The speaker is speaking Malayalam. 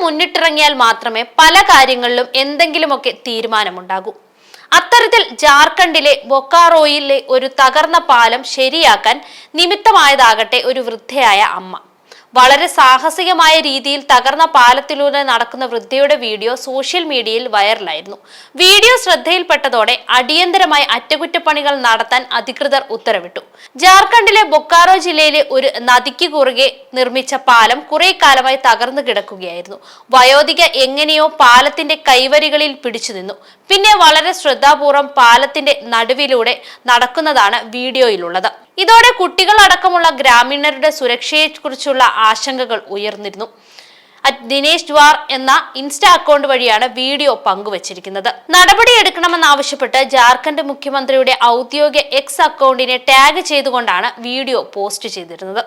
മുന്നിട്ടിറങ്ങിയാൽ മാത്രമേ പല കാര്യങ്ങളിലും എന്തെങ്കിലുമൊക്കെ തീരുമാനമുണ്ടാകൂ. അത്തരത്തിൽ ജാർഖണ്ഡിലെ ബൊക്കാറോയിലെ ഒരു തകർന്ന പാലം ശരിയാക്കാൻ നിമിത്തമായതാകട്ടെ ഒരു വൃദ്ധയായ അമ്മ. വളരെ സാഹസികമായ രീതിയിൽ തകർന്ന പാലത്തിലൂടെ നടക്കുന്ന വൃദ്ധയുടെ വീഡിയോ സോഷ്യൽ മീഡിയയിൽ വൈറലായിരുന്നു. വീഡിയോ ശ്രദ്ധയിൽപ്പെട്ടതോടെ അടിയന്തരമായി അറ്റകുറ്റപ്പണികൾ നടത്താൻ അധികൃതർ ഉത്തരവിട്ടു. ജാർഖണ്ഡിലെ ബൊക്കാറോ ജില്ലയിലെ ഒരു നദിക്ക് കുറുകെ നിർമ്മിച്ച പാലം കുറെ കാലമായി തകർന്നു കിടക്കുകയായിരുന്നു. വയോധിക എങ്ങനെയോ പാലത്തിന്റെ കൈവരികളിൽ പിടിച്ചു നിന്നു. പിന്നെ വളരെ ശ്രദ്ധാപൂർവം പാലത്തിന്റെ നടുവിലൂടെ നടക്കുന്നതാണ് വീഡിയോയിലുള്ളത്. ഇതോടെ കുട്ടികൾ അടക്കമുള്ള ഗ്രാമീണരുടെ സുരക്ഷയെക്കുറിച്ചുള്ള ആശങ്കകൾ ഉയർന്നിരുന്നു. ദിനേശ് ജ്വാർ എന്ന ഇൻസ്റ്റ അക്കൗണ്ട് വഴിയാണ് വീഡിയോ പങ്കുവച്ചിരിക്കുന്നത്. നടപടിയെടുക്കണമെന്നാവശ്യപ്പെട്ട് ജാർഖണ്ഡ് മുഖ്യമന്ത്രിയുടെ ഔദ്യോഗിക എക്സ് അക്കൗണ്ടിനെ ടാഗ് ചെയ്തുകൊണ്ടാണ് വീഡിയോ പോസ്റ്റ് ചെയ്തിരുന്നത്.